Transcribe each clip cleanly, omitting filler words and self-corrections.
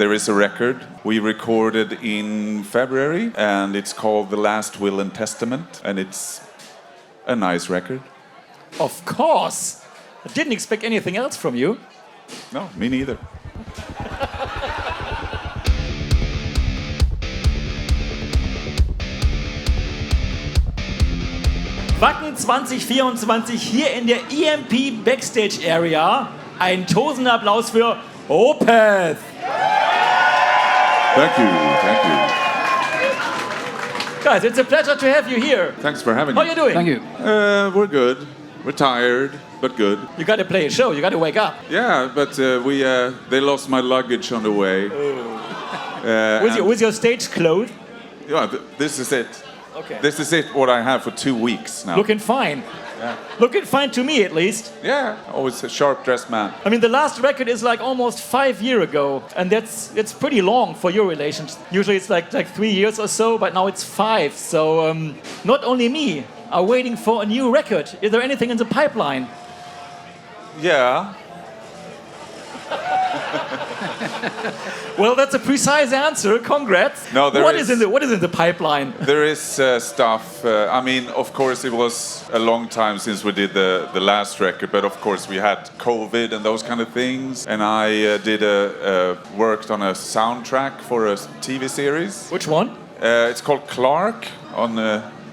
there is a record we recorded in February, and it's called The Last Will and Testament, and it's a nice record. Of course. I didn't expect anything else from you. No, me neither. Wacken 2024 hier in der EMP Backstage Area. Ein tosender Applaus für Opeth. Thank you, thank you. Guys, it's a pleasure to have you here. Thanks for having How me. are you doing? Thank you. We're good. We're tired, but good. You got to play a show. You got to wake up. Yeah, but they lost my luggage on the way. With your stage clothes. Yeah, this is it. Okay. This is it. What I have for 2 weeks now. Looking fine. Yeah. Looking fine to me, at least. Yeah, always a sharp-dressed man. I mean, the last record is like almost 5 years ago, and it's pretty long for your relations. Usually it's like 3 years or so, but now it's 5. So not only me are waiting for a new record. Is there anything in the pipeline? Yeah. Well, that's a precise answer. Congrats. No, What is in the pipeline? There is stuff. I mean, of course, it was a long time since we did the last record, but of course we had COVID and those kind of things. And I worked on a soundtrack for a TV series. Which one? It's called Clark on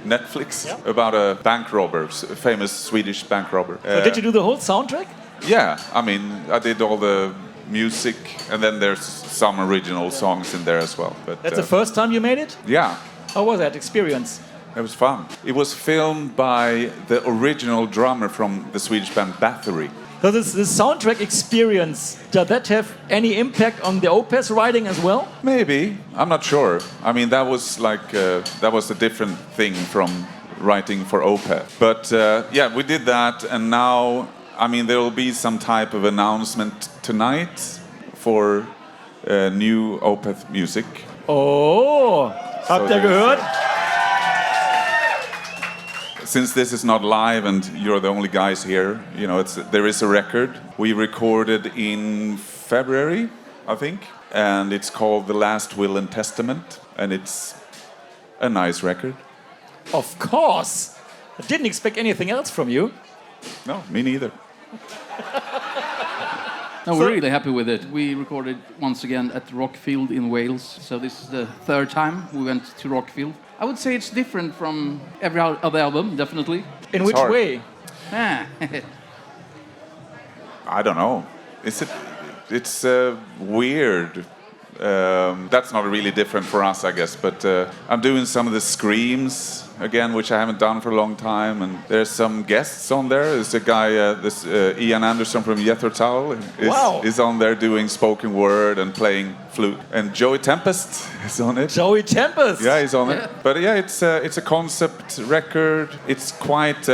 Netflix, about a bank robber, a famous Swedish bank robber. So did you do the whole soundtrack? Yeah, I mean, I did all the music, and then there's some original songs in there as well. But That's the first time you made it? yeah, How was that experience? it was fun. It was filmed by the original drummer from the Swedish band Bathory. So this soundtrack experience, does that have any impact on the Opeth writing as well? Maybe, I'm not sure. I mean, that was a different thing from writing for Opeth. But yeah, we did that, and now, I mean, there will be some type of announcement tonight for new Opeth music. Oh, habt ihr gehört? Since this is not live and you're the only guys here, you know, there is a record we recorded in February, I think, and it's called The Last Will and Testament, and it's a nice record. Of course. I didn't expect anything else from you. No, me neither. No, we're really happy with it. We recorded once again at Rockfield in Wales. So this is the third time we went to Rockfield. I would say it's different from every other album, definitely. In which hard. way? I don't know. It's weird. That's not really different for us, I guess. But I'm doing some of the screams again, which I haven't done for a long time. And there's some guests on there. There's a guy, Ian Anderson from Jethro is on there doing spoken word and playing flute. And Joey Tempest is on it. Joey Tempest. Yeah, he's on it. But yeah, it's a concept record. It's quite.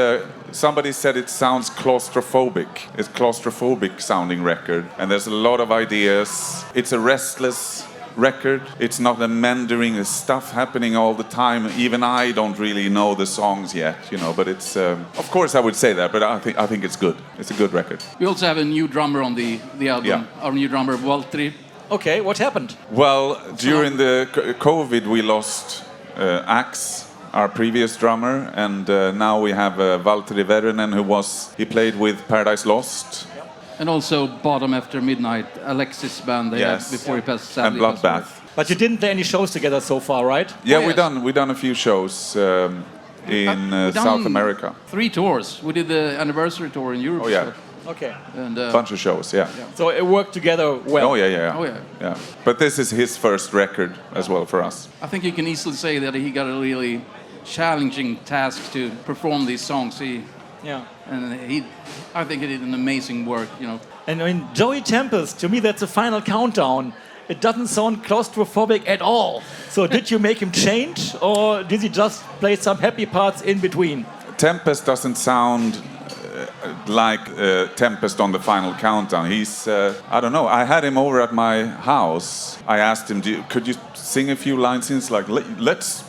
Somebody said it sounds claustrophobic. It's claustrophobic sounding record, and there's a lot of ideas. It's a restless record. It's not a meandering. There's stuff happening all the time. Even I don't really know the songs yet, you know. But it's of course I would say that, but I think it's good. It's a good record. We also have a new drummer on the album. Yeah. Our new drummer, Valtteri. Okay, what happened? Well, during the COVID, we lost Axe, our previous drummer, and now we have Valtteri Väyrynen, he played with Paradise Lost. And also Bottom After Midnight, Alexis' band they had before he passed, sadly. And Bloodbath. But you didn't play any shows together so far, right? Yeah, Oh, yes. we done a few shows in South America. 3 tours. We did the anniversary tour in Europe. Oh yeah, Okay. And bunch of shows. Yeah. So it worked together well. Oh yeah. Oh, yeah. Yeah. But this is his first record as well for us. I think you can easily say that he got a really challenging task to perform these songs. I think he did an amazing work, you know. And I mean, Joey Tempest, to me, that's a final countdown. It doesn't sound claustrophobic at all. So did you make him change, or did he just play some happy parts in between? Tempest doesn't sound like Tempest on the final countdown. He's, I don't know, I had him over at my house. I asked him, could you sing a few lines? He's like, let's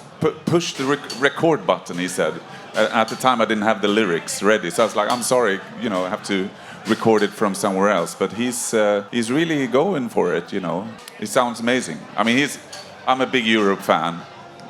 push the record button, he said. At the time, I didn't have the lyrics ready, so I was like, I'm sorry, I have to record it from somewhere else. But he's really going for it, It sounds amazing. I mean, I'm a big Europe fan.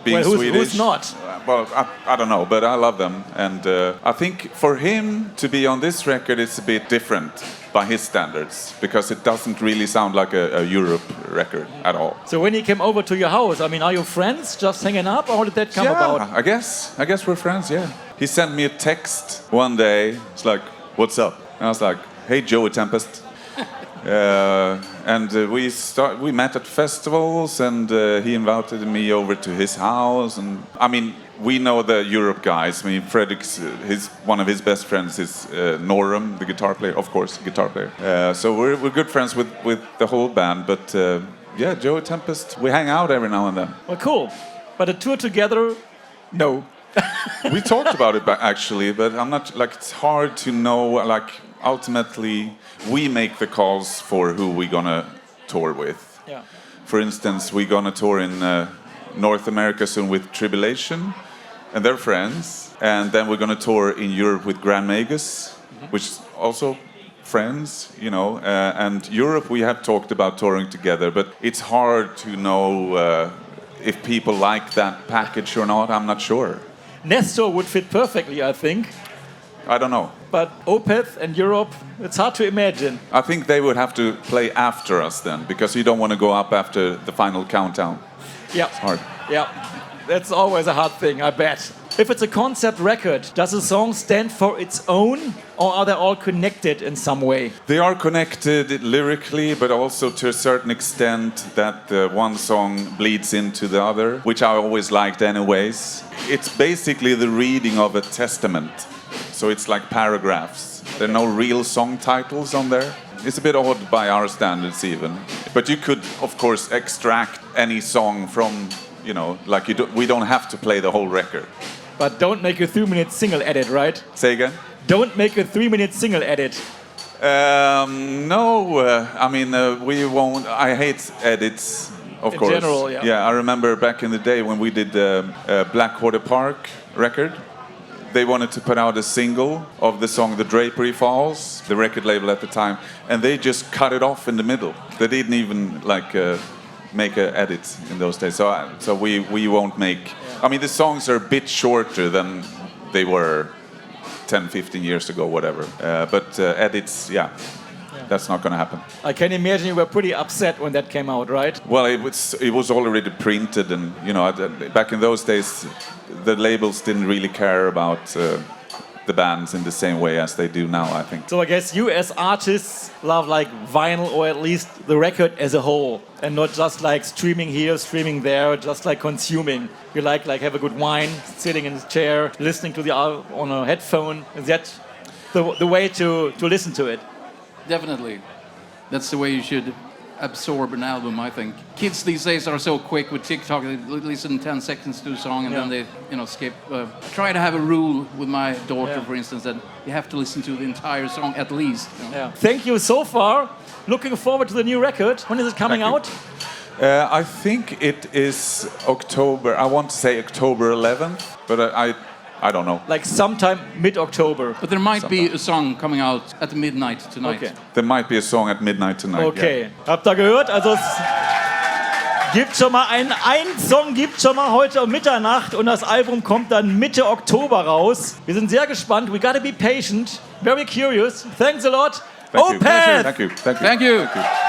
Being Swedish, who's not? Well, I don't know, but I love them. And I think for him to be on this record, it's a bit different by his standards, because it doesn't really sound like a Europe record at all. So when he came over to your house, I mean, are you friends, just hanging up, or how did that come about? I guess we're friends, yeah. He sent me a text one day. It's like, what's up? And I was like, hey, Joey Tempest. And we met at festivals, and he invited me over to his house. And I mean, we know the Europe guys. I mean, Fredrik's one of his best friends is Norem, the guitar player, of course, guitar player. So we're good friends with the whole band. But yeah, Joey Tempest, we hang out every now and then. Well, cool. But a tour together, no. We talked about it actually, but I'm not like, it's hard to know. Like, ultimately, we make the calls for who we're gonna tour with. Yeah. For instance, we're gonna tour in North America soon with Tribulation and their friends, and then we're gonna tour in Europe with Grand Magus, which is also friends, and Europe we have talked about touring together, but it's hard to know if people like that package or not. I'm not sure. Nestor would fit perfectly, I think. I don't know. But Opeth and Europe, it's hard to imagine. I think they would have to play after us then, because you don't want to go up after the final countdown. Yeah. It's hard. Yeah. That's always a hard thing, I bet. If it's a concept record, does a song stand for its own, or are they all connected in some way? They are connected lyrically, but also to a certain extent that one song bleeds into the other, which I always liked anyways. It's basically the reading of a testament. So it's like paragraphs. There are no real song titles on there. It's a bit odd by our standards even. But you could, of course, extract any song from, like we don't have to play the whole record. But don't make a 3-minute single edit, right? Say again? Don't make a 3-minute single edit. No, I mean, we won't. I hate edits, of course. In general, yeah. Yeah, I remember back in the day when we did Blackwater Park record. They wanted to put out a single of the song The Drapery Falls, the record label at the time, and they just cut it off in the middle. They didn't even make an edit in those days. So we won't make... I mean, the songs are a bit shorter than they were 10, 15 years ago, whatever. But edits, yeah, that's not going to happen. I can imagine you were pretty upset when that came out, right? Well, it was already printed, and back in those days, the labels didn't really care about the bands in the same way as they do now, I think. So I guess you as artists love like vinyl, or at least the record as a whole, and not just like streaming here, streaming there, just like consuming. You like have a good wine, sitting in a chair, listening to the album on a headphone. Is that the way to listen to it? Definitely. That's the way you should absorb an album, I think. Kids these days are so quick with TikTok. They listen 10 seconds to a song and then they, skip. I try to have a rule with my daughter, for instance, that you have to listen to the entire song at least. Yeah. Thank you so far. Looking forward to the new record. When is it coming out? I think it is October. I want to say October 11th, but I don't know. Like sometime mid-October. But there might be a song coming out at midnight tonight. Okay. There might be a song at midnight tonight. Okay. Yeah. Habt ihr gehört? Also es gibt schon mal ein Song gibt schon mal heute um Mitternacht und das Album kommt dann Mitte Oktober raus. Wir sind sehr gespannt. We gotta be patient. Very curious. Thanks a lot. Thank you. Opeth! Thank you. Thank you. Thank you. Thank you.